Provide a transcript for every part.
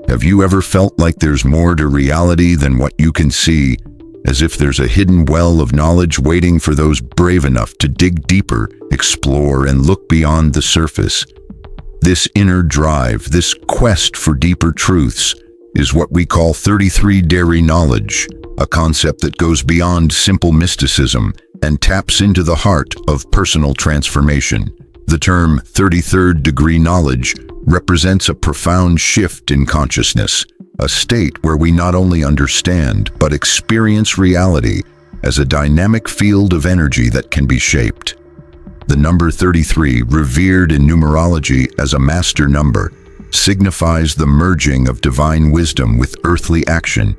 Have you ever felt like there's more to reality than what you can see, as if there's a hidden well of knowledge waiting for those brave enough to dig deeper, explore, and look beyond the surface? This inner drive, this quest for deeper truths, is what we call 33-degree knowledge, a concept that goes beyond simple mysticism and taps into the heart of personal transformation. The term 33rd degree knowledge represents a profound shift in consciousness, a state where we not only understand but experience reality as a dynamic field of energy that can be shaped. The number 33, revered in numerology as a master number, signifies the merging of divine wisdom with earthly action,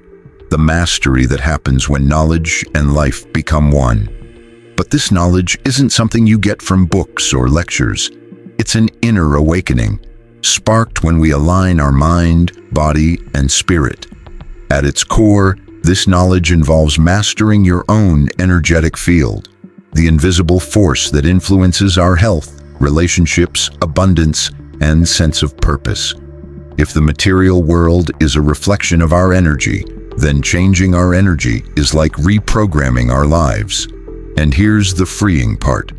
the mastery that happens when knowledge and life become one. But this knowledge isn't something you get from books or lectures. It's an inner awakening, sparked when we align our mind, body, and spirit. At its core, this knowledge involves mastering your own energetic field, the invisible force that influences our health, relationships, abundance, and sense of purpose. If the material world is a reflection of our energy, then changing our energy is like reprogramming our lives. And here's the freeing part.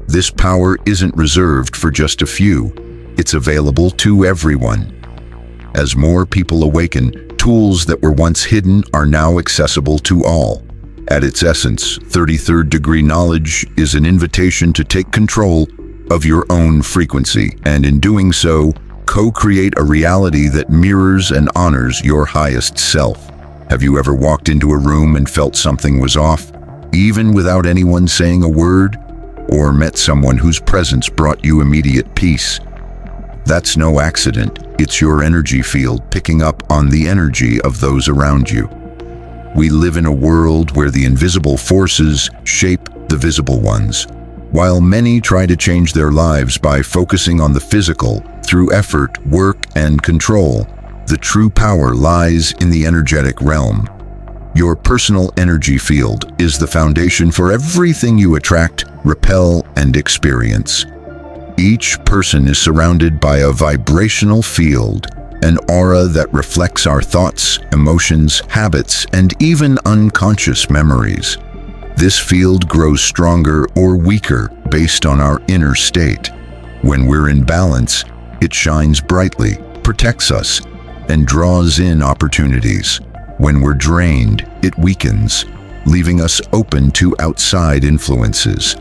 This power isn't reserved for just a few. It's available to everyone. As more people awaken, tools that were once hidden are now accessible to all. At its essence, 33rd degree knowledge is an invitation to take control of your own frequency, and in doing so, co-create a reality that mirrors and honors your highest self. Have you ever walked into a room and felt something was off, even without anyone saying a word? Or met someone whose presence brought you immediate peace? That's no accident. It's your energy field picking up on the energy of those around you. We live in a world where the invisible forces shape the visible ones. While many try to change their lives by focusing on the physical through effort, work, and control, the true power lies in the energetic realm. Your personal energy field is the foundation for everything you attract, repel, and experience. Each person is surrounded by a vibrational field, an aura that reflects our thoughts, emotions, habits, and even unconscious memories. This field grows stronger or weaker based on our inner state. When we're in balance, it shines brightly, protects us, and draws in opportunities. When we're drained, it weakens, leaving us open to outside influences.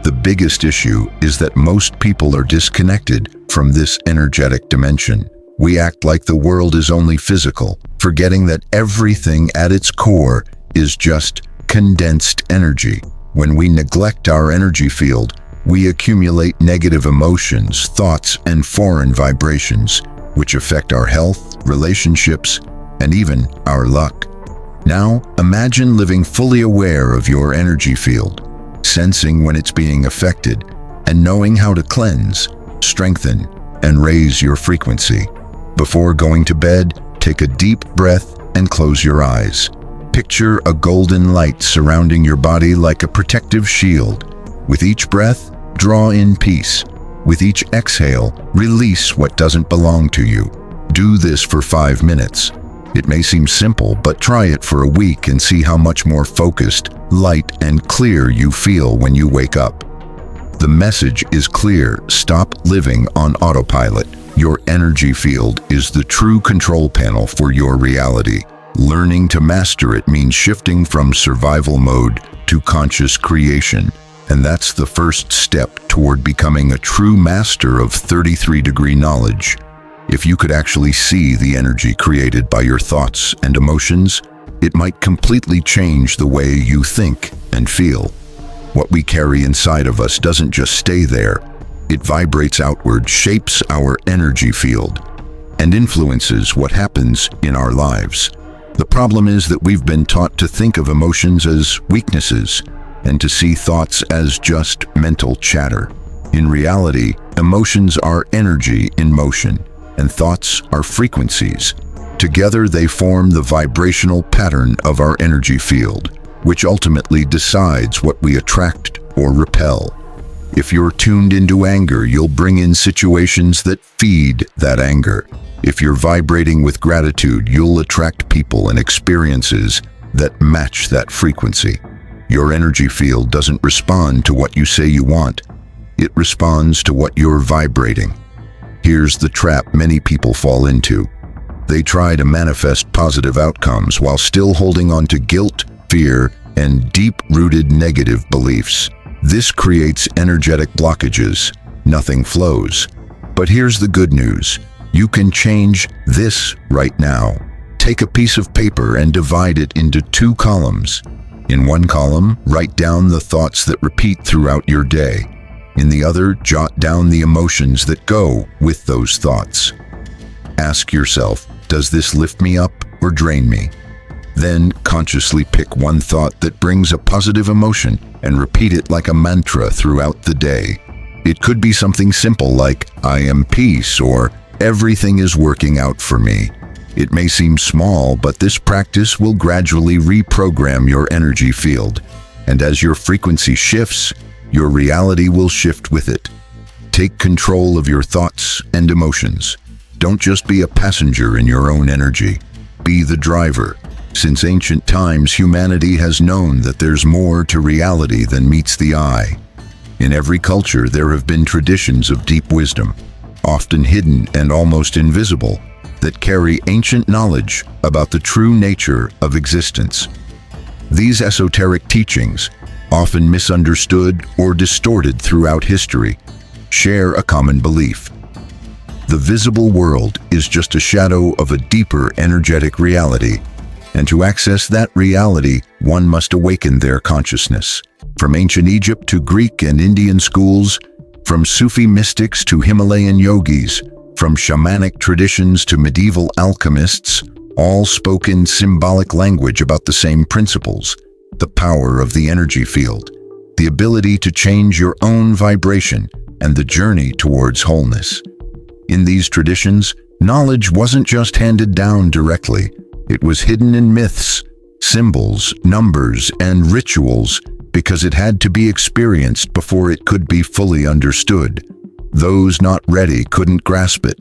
The biggest issue is that most people are disconnected from this energetic dimension. We act like the world is only physical, forgetting that everything at its core is just condensed energy. When we neglect our energy field, we accumulate negative emotions, thoughts, and foreign vibrations, which affect our health, relationships, and even our luck. Now, imagine living fully aware of your energy field, sensing when it's being affected, and knowing how to cleanse, strengthen, and raise your frequency. Before going to bed, take a deep breath and close your eyes. Picture a golden light surrounding your body like a protective shield. With each breath, draw in peace. With each exhale, release what doesn't belong to you. Do this for 5 minutes. It may seem simple, but try it for a week and see how much more focused, light, and clear you feel when you wake up. The message is clear: stop living on autopilot. Your energy field is the true control panel for your reality. Learning to master it means shifting from survival mode to conscious creation, and that's the first step toward becoming a true master of 33-degree knowledge. If you could actually see the energy created by your thoughts and emotions, it might completely change the way you think and feel. What we carry inside of us doesn't just stay there. It vibrates outward, shapes our energy field, and influences what happens in our lives. The problem is that we've been taught to think of emotions as weaknesses and to see thoughts as just mental chatter. In reality, emotions are energy in motion, and thoughts are frequencies. Together, they form the vibrational pattern of our energy field, which ultimately decides what we attract or repel. If you're tuned into anger, you'll bring in situations that feed that anger. If you're vibrating with gratitude, you'll attract people and experiences that match that frequency. Your energy field doesn't respond to what you say you want. It responds to what you're vibrating. Here's the trap many people fall into. They try to manifest positive outcomes while still holding on to guilt, fear, and deep-rooted negative beliefs. This creates energetic blockages. Nothing flows. But here's the good news. You can change this right now. Take a piece of paper and divide it into 2 columns. In one column, write down the thoughts that repeat throughout your day. In the other, jot down the emotions that go with those thoughts. Ask yourself, does this lift me up or drain me? Then consciously pick one thought that brings a positive emotion and repeat it like a mantra throughout the day. It could be something simple like, I am peace, or everything is working out for me. It may seem small, but this practice will gradually reprogram your energy field. And as your frequency shifts, your reality will shift with it. Take control of your thoughts and emotions. Don't just be a passenger in your own energy. Be the driver. Since ancient times, humanity has known that there's more to reality than meets the eye. In every culture, there have been traditions of deep wisdom, often hidden and almost invisible, that carry ancient knowledge about the true nature of existence. These esoteric teachings, often misunderstood or distorted throughout history, share a common belief. The visible world is just a shadow of a deeper energetic reality, and to access that reality, one must awaken their consciousness. From ancient Egypt to Greek and Indian schools, from Sufi mystics to Himalayan yogis, from shamanic traditions to medieval alchemists, all spoke in symbolic language about the same principles: the power of the energy field, the ability to change your own vibration, and the journey towards wholeness. In these traditions, knowledge wasn't just handed down directly. It was hidden in myths, symbols, numbers, and rituals because it had to be experienced before it could be fully understood. Those not ready couldn't grasp it,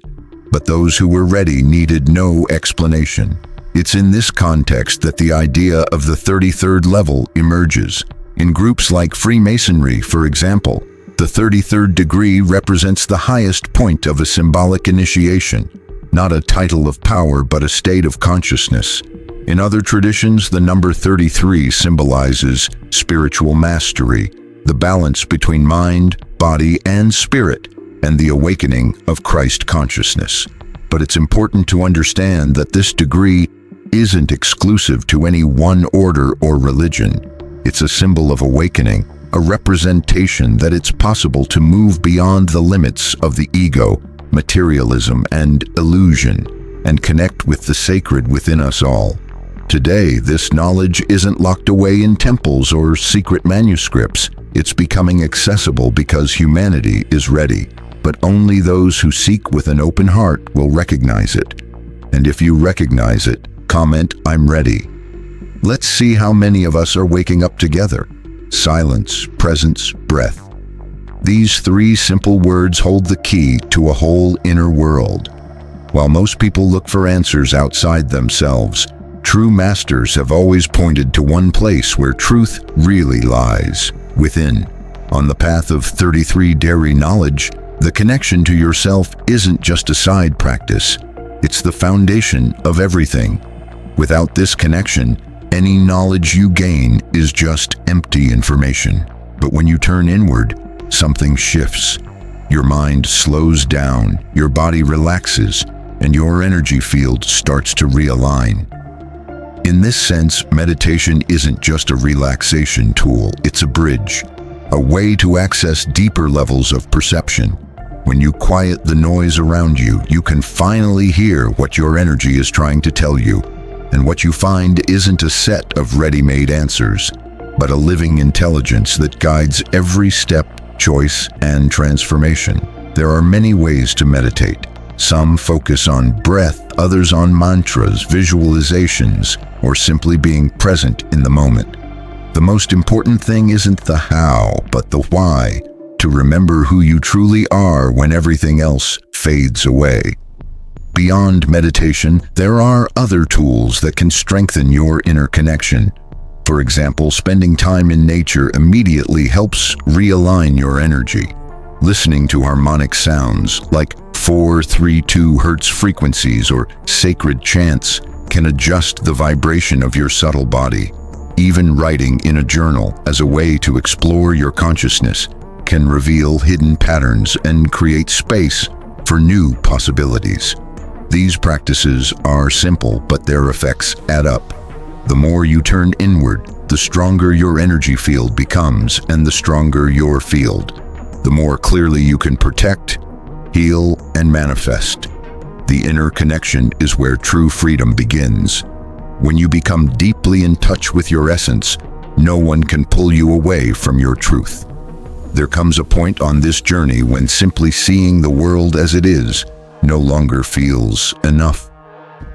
but those who were ready needed no explanation. It's in this context that the idea of the 33rd level emerges. In groups like Freemasonry, for example, the 33rd degree represents the highest point of a symbolic initiation, not a title of power but a state of consciousness. In other traditions, the number 33 symbolizes spiritual mastery, the balance between mind, body, and spirit, and the awakening of Christ consciousness. But it's important to understand that this degree isn't exclusive to any one order or religion. It's a symbol of awakening, a representation that it's possible to move beyond the limits of the ego, materialism, and illusion, and connect with the sacred within us all. Today, this knowledge isn't locked away in temples or secret manuscripts. It's becoming accessible because humanity is ready. But only those who seek with an open heart will recognize it. And if you recognize it, comment, I'm ready. Let's see how many of us are waking up together. Silence, presence, breath. These 3 simple words hold the key to a whole inner world. While most people look for answers outside themselves, true masters have always pointed to one place where truth really lies, within. On the path of 33-degree knowledge, the connection to yourself isn't just a side practice. It's the foundation of everything. Without this connection, any knowledge you gain is just empty information. But when you turn inward, something shifts. Your mind slows down, your body relaxes, and your energy field starts to realign. In this sense, meditation isn't just a relaxation tool, it's a bridge, a way to access deeper levels of perception. When you quiet the noise around you, you can finally hear what your energy is trying to tell you. And what you find isn't a set of ready-made answers, but a living intelligence that guides every step, choice, and transformation. There are many ways to meditate. Some focus on breath, others on mantras, visualizations, or simply being present in the moment. The most important thing isn't the how, but the why, to remember who you truly are when everything else fades away. Beyond meditation, there are other tools that can strengthen your inner connection. For example, spending time in nature immediately helps realign your energy. Listening to harmonic sounds like 432 Hz frequencies or sacred chants can adjust the vibration of your subtle body. Even writing in a journal as a way to explore your consciousness can reveal hidden patterns and create space for new possibilities. These practices are simple, but their effects add up. The more you turn inward, the stronger your energy field becomes, and the stronger your field, the more clearly you can protect, heal, and manifest. The inner connection is where true freedom begins. When you become deeply in touch with your essence, no one can pull you away from your truth. There comes a point on this journey when simply seeing the world as it is no longer feels enough.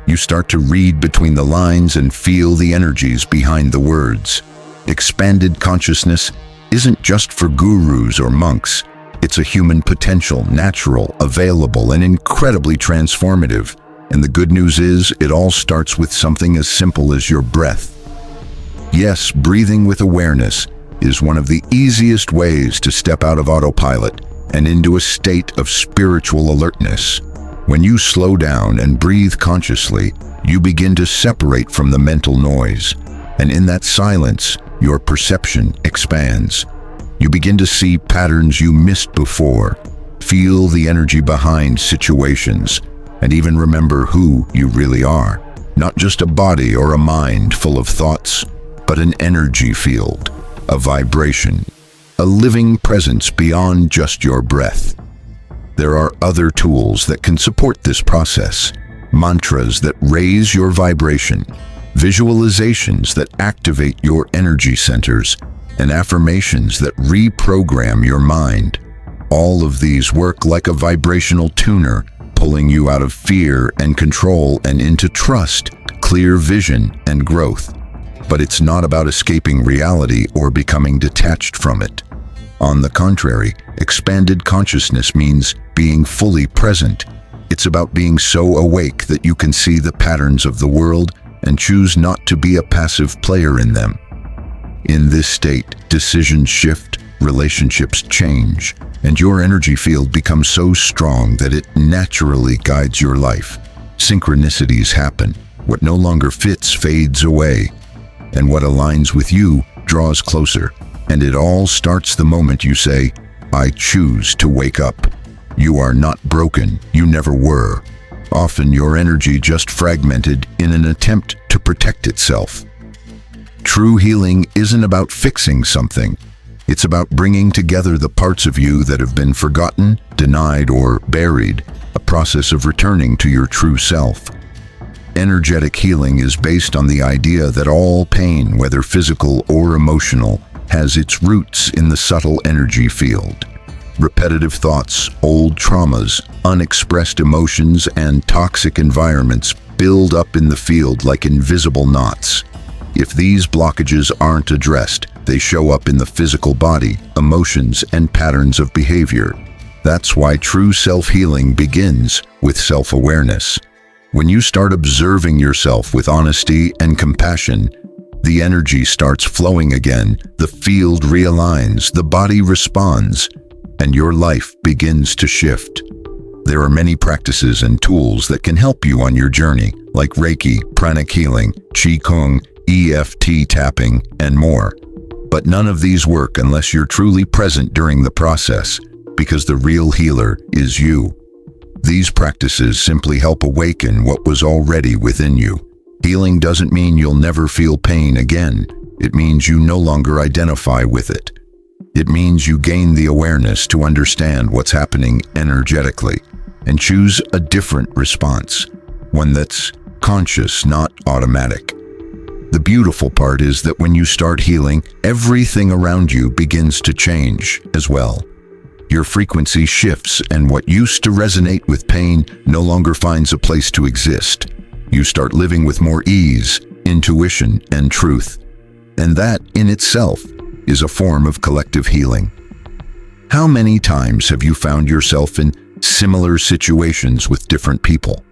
You start to read between the lines and feel the energies behind the words. Expanded consciousness isn't just for gurus or monks. It's a human potential, natural, available, and incredibly transformative. And the good news is, it all starts with something as simple as your breath. Yes, breathing with awareness is one of the easiest ways to step out of autopilot and into a state of spiritual alertness. When you slow down and breathe consciously, you begin to separate from the mental noise. And in that silence, your perception expands. You begin to see patterns you missed before, feel the energy behind situations, and even remember who you really are. Not just a body or a mind full of thoughts, but an energy field, a vibration, a living presence beyond just your breath. There are other tools that can support this process. Mantras that raise your vibration, visualizations that activate your energy centers, and affirmations that reprogram your mind. All of these work like a vibrational tuner, pulling you out of fear and control and into trust, clear vision, and growth. But it's not about escaping reality or becoming detached from it. On the contrary, expanded consciousness means being fully present. It's about being so awake that you can see the patterns of the world and choose not to be a passive player in them. In this state, decisions shift, relationships change, and your energy field becomes so strong that it naturally guides your life. Synchronicities happen. What no longer fits fades away, and what aligns with you draws closer. And it all starts the moment you say, "I choose to wake up." You are not broken. You never were. Often your energy just fragmented in an attempt to protect itself. True healing isn't about fixing something. It's about bringing together the parts of you that have been forgotten, denied, or buried, a process of returning to your true self. Energetic healing is based on the idea that all pain, whether physical or emotional, has its roots in the subtle energy field. Repetitive thoughts, old traumas, unexpressed emotions, and toxic environments build up in the field like invisible knots. If these blockages aren't addressed, they show up in the physical body, emotions, and patterns of behavior. That's why true self-healing begins with self-awareness. When you start observing yourself with honesty and compassion, the energy starts flowing again, the field realigns, the body responds, and your life begins to shift. There are many practices and tools that can help you on your journey, like Reiki, pranic healing, Qigong, EFT tapping, and more. But none of these work unless you're truly present during the process, because the real healer is you. These practices simply help awaken what was already within you. Healing doesn't mean you'll never feel pain again. It means you no longer identify with it. It means you gain the awareness to understand what's happening energetically and choose a different response, one that's conscious, not automatic. The beautiful part is that when you start healing, everything around you begins to change as well. Your frequency shifts, and what used to resonate with pain no longer finds a place to exist. You start living with more ease, intuition, and truth. And that, in itself, is a form of collective healing. How many times have you found yourself in similar situations with different people?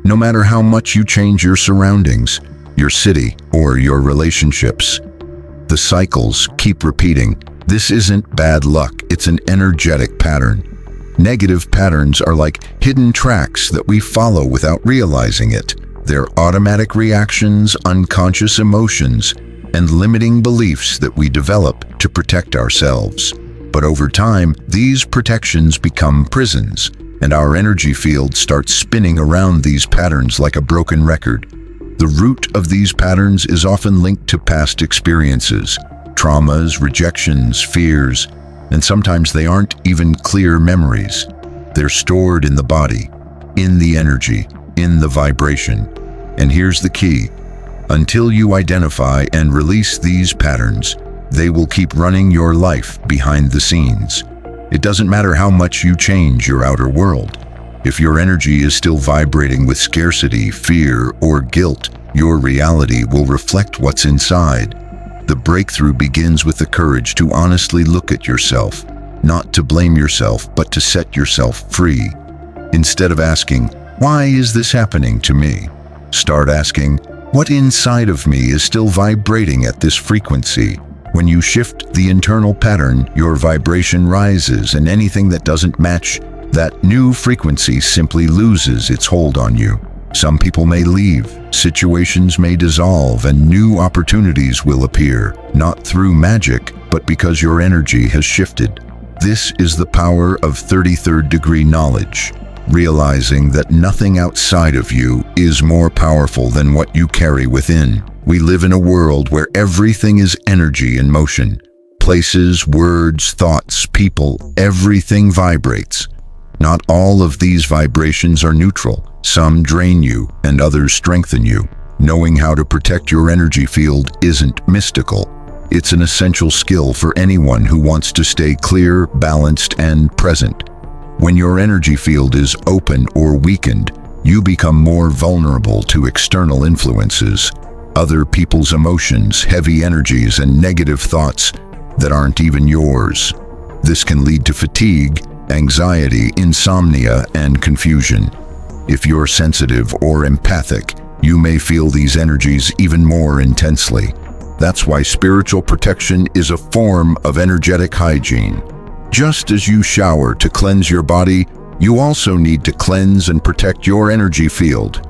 No matter how much you change your surroundings, your city, or your relationships, the cycles keep repeating. This isn't bad luck, it's an energetic pattern. Negative patterns are like hidden tracks that we follow without realizing it. They're automatic reactions, unconscious emotions, and limiting beliefs that we develop to protect ourselves. But over time, these protections become prisons, and our energy field starts spinning around these patterns like a broken record. The root of these patterns is often linked to past experiences, traumas, rejections, fears, and sometimes they aren't even clear memories. They're stored in the body, in the energy, in the vibration. And here's the key. Until you identify and release these patterns, they will keep running your life behind the scenes. It doesn't matter how much you change your outer world. If your energy is still vibrating with scarcity, fear, or guilt, your reality will reflect what's inside. The breakthrough begins with the courage to honestly look at yourself, not to blame yourself, but to set yourself free. Instead of asking, "Why is this happening to me?" start asking, "What inside of me is still vibrating at this frequency?" When you shift the internal pattern, your vibration rises, and anything that doesn't match that new frequency simply loses its hold on you. Some people may leave, situations may dissolve, and new opportunities will appear, not through magic, but because your energy has shifted. This is the power of 33rd degree knowledge, realizing that nothing outside of you is more powerful than what you carry within. We live in a world where everything is energy in motion. Places, words, thoughts, people, everything vibrates. Not all of these vibrations are neutral. Some drain you and others strengthen you. Knowing how to protect your energy field isn't mystical. It's an essential skill for anyone who wants to stay clear, balanced, and present. When your energy field is open or weakened, you become more vulnerable to external influences, other people's emotions, heavy energies, and negative thoughts that aren't even yours. This can lead to fatigue, anxiety, insomnia, and confusion. If you're sensitive or empathic, you may feel these energies even more intensely. That's why spiritual protection is a form of energetic hygiene. Just as you shower to cleanse your body, you also need to cleanse and protect your energy field.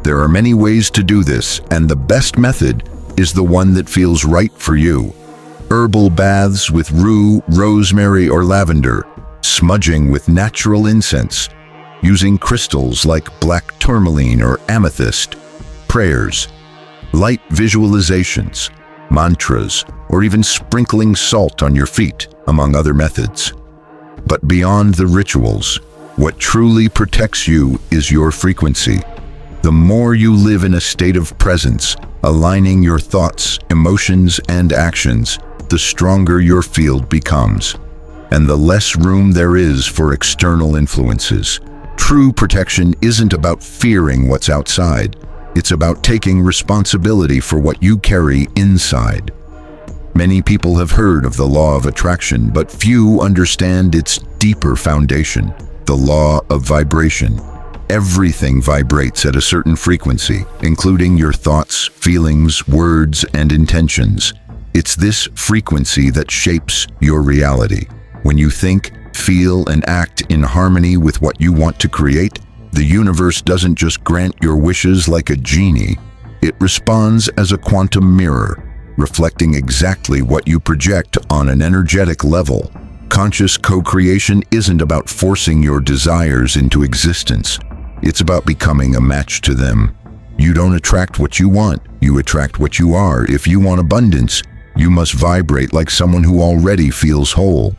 There are many ways to do this, and the best method is the one that feels right for you. Herbal baths with rue, rosemary, or lavender, smudging with natural incense, using crystals like black tourmaline or amethyst, prayers, light visualizations, mantras, or even sprinkling salt on your feet, among other methods. But beyond the rituals, what truly protects you is your frequency. The more you live in a state of presence, aligning your thoughts, emotions, and actions, the stronger your field becomes, and the less room there is for external influences. True protection isn't about fearing what's outside. It's about taking responsibility for what you carry inside. Many people have heard of the law of attraction, but few understand its deeper foundation, the law of vibration. Everything vibrates at a certain frequency, including your thoughts, feelings, words, and intentions. It's this frequency that shapes your reality. When you think, feel, and act in harmony with what you want to create, the universe doesn't just grant your wishes like a genie. It responds as a quantum mirror, reflecting exactly what you project on an energetic level. Conscious co-creation isn't about forcing your desires into existence. It's about becoming a match to them. You don't attract what you want, you attract what you are. If you want abundance, you must vibrate like someone who already feels whole.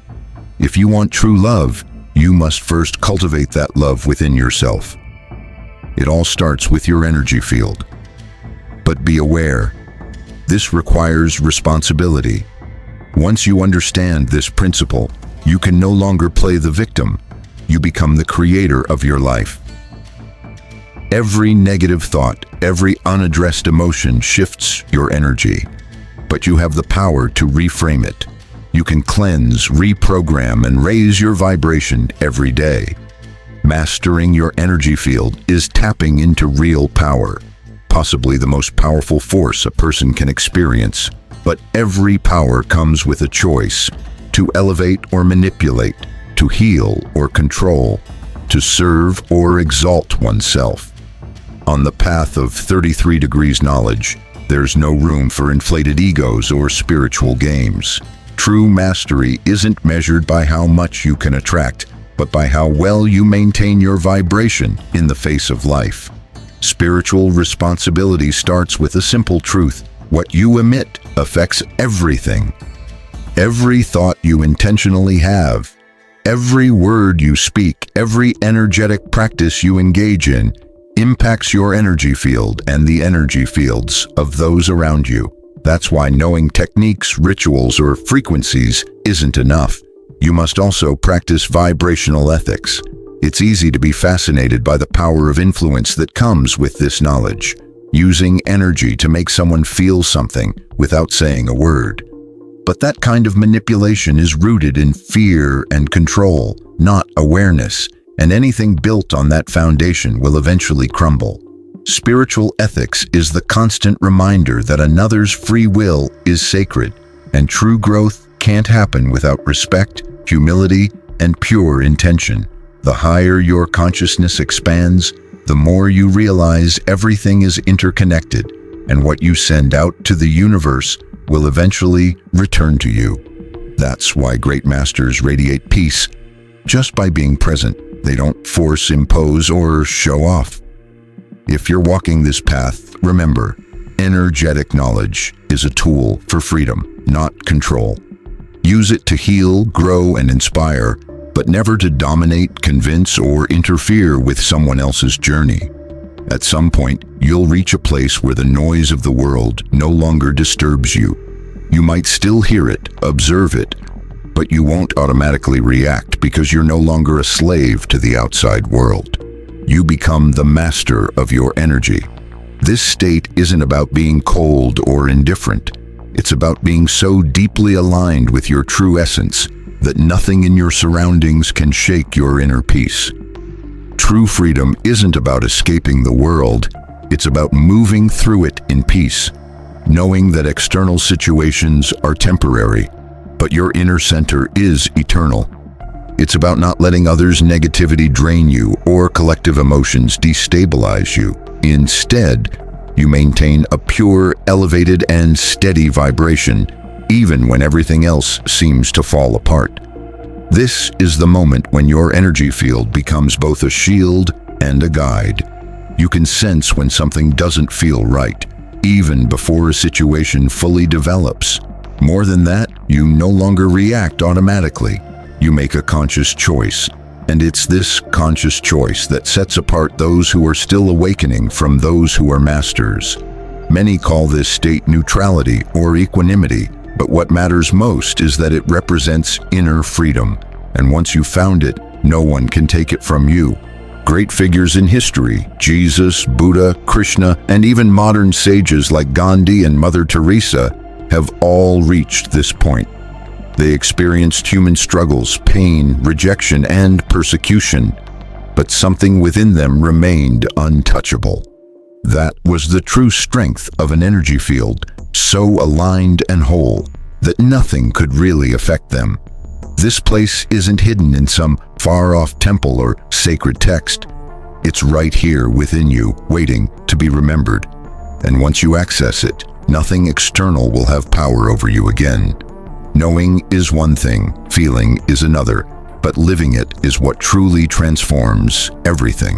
If you want true love, you must first cultivate that love within yourself. It all starts with your energy field. But be aware, this requires responsibility. Once you understand this principle, you can no longer play the victim. You become the creator of your life. Every negative thought, every unaddressed emotion shifts your energy, but you have the power to reframe it. You can cleanse, reprogram, and raise your vibration every day. Mastering your energy field is tapping into real power, possibly the most powerful force a person can experience. But every power comes with a choice: to elevate or manipulate, to heal or control, to serve or exalt oneself. On the path of 33 degrees knowledge, there's no room for inflated egos or spiritual games. True mastery isn't measured by how much you can attract, but by how well you maintain your vibration in the face of life. Spiritual responsibility starts with a simple truth: what you emit affects everything. Every thought you intentionally have, every word you speak, every energetic practice you engage in impacts your energy field and the energy fields of those around you. That's why knowing techniques, rituals, or frequencies isn't enough. You must also practice vibrational ethics. It's easy to be fascinated by the power of influence that comes with this knowledge, using energy to make someone feel something without saying a word. But that kind of manipulation is rooted in fear and control, not awareness, and anything built on that foundation will eventually crumble. Spiritual ethics is the constant reminder that another's free will is sacred, and true growth can't happen without respect, humility, and pure intention. The higher your consciousness expands, the more you realize everything is interconnected, and what you send out to the universe will eventually return to you. That's why great masters radiate peace just by being present. They don't force, impose, or show off. If you're walking this path, remember, energetic knowledge is a tool for freedom, not control. Use it to heal, grow, and inspire, but never to dominate, convince, or interfere with someone else's journey. At some point, you'll reach a place where the noise of the world no longer disturbs you. You might still hear it, observe it, but you won't automatically react because you're no longer a slave to the outside world. You become the master of your energy. This state isn't about being cold or indifferent. It's about being so deeply aligned with your true essence that nothing in your surroundings can shake your inner peace. True freedom isn't about escaping the world. It's about moving through it in peace, knowing that external situations are temporary, but your inner center is eternal. It's about not letting others' negativity drain you or collective emotions destabilize you. Instead, you maintain a pure, elevated, and steady vibration, even when everything else seems to fall apart. This is the moment when your energy field becomes both a shield and a guide. You can sense when something doesn't feel right, even before a situation fully develops. More than that, you no longer react automatically. You make a conscious choice, and it's this conscious choice that sets apart those who are still awakening from those who are masters. Many call this state neutrality or equanimity, but what matters most is that it represents inner freedom, and once you've found it, no one can take it from you. Great figures in history, Jesus, Buddha, Krishna, and even modern sages like Gandhi and Mother Teresa have all reached this point. They experienced human struggles, pain, rejection, and persecution, but something within them remained untouchable. That was the true strength of an energy field, so aligned and whole that nothing could really affect them. This place isn't hidden in some far-off temple or sacred text. It's right here within you, waiting to be remembered. And once you access it, nothing external will have power over you again. Knowing is one thing, feeling is another, but living it is what truly transforms everything.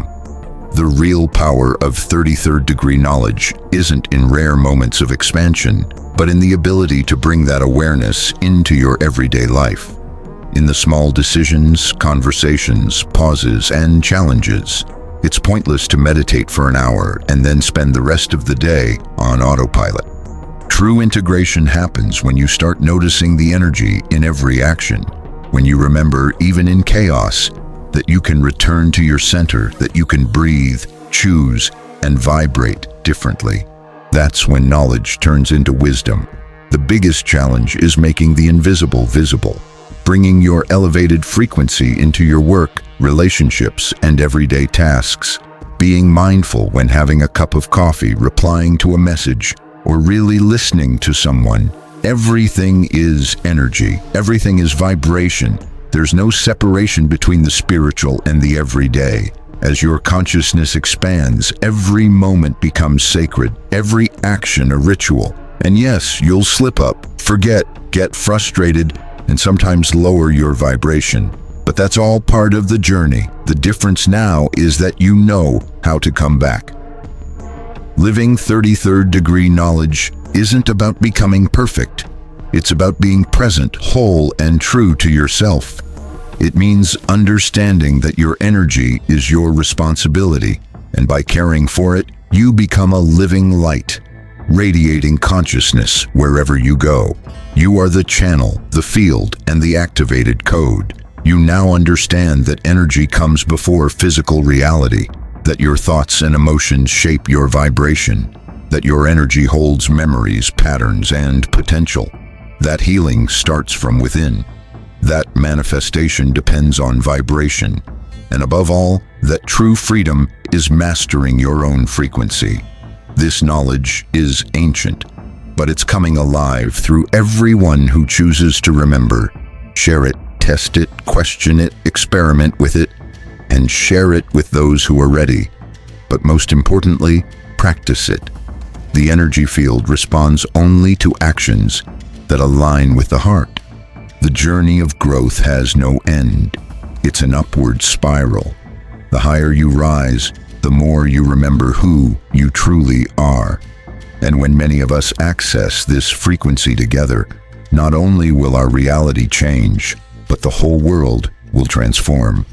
The real power of 33rd degree knowledge isn't in rare moments of expansion, but in the ability to bring that awareness into your everyday life. In the small decisions, conversations, pauses, and challenges. It's pointless to meditate for an hour and then spend the rest of the day on autopilot. True integration happens when you start noticing the energy in every action, when you remember, even in chaos, that you can return to your center, that you can breathe, choose, and vibrate differently. That's when knowledge turns into wisdom. The biggest challenge is making the invisible visible, bringing your elevated frequency into your work, relationships, and everyday tasks. Being mindful when having a cup of coffee, replying to a message, or really listening to someone. Everything is energy. Everything is vibration. There's no separation between the spiritual and the everyday. As your consciousness expands, every moment becomes sacred, every action a ritual. And yes, you'll slip up, forget, get frustrated, and sometimes lower your vibration. But that's all part of the journey. The difference now is that you know how to come back. Living 33rd degree knowledge isn't about becoming perfect. It's about being present, whole, and true to yourself. It means understanding that your energy is your responsibility, and by caring for it, you become a living light, radiating consciousness wherever you go. You are the channel, the field, and the activated code. You now understand that energy comes before physical reality, that your thoughts and emotions shape your vibration, that your energy holds memories, patterns, and potential. That healing starts from within. That manifestation depends on vibration. And above all, that true freedom is mastering your own frequency. This knowledge is ancient, but it's coming alive through everyone who chooses to remember. Share it, test it, question it, experiment with it, and share it with those who are ready. But most importantly, practice it. The energy field responds only to actions that align with the heart. The journey of growth has no end. It's an upward spiral. The higher you rise, the more you remember who you truly are. And when many of us access this frequency together, not only will our reality change, but the whole world will transform.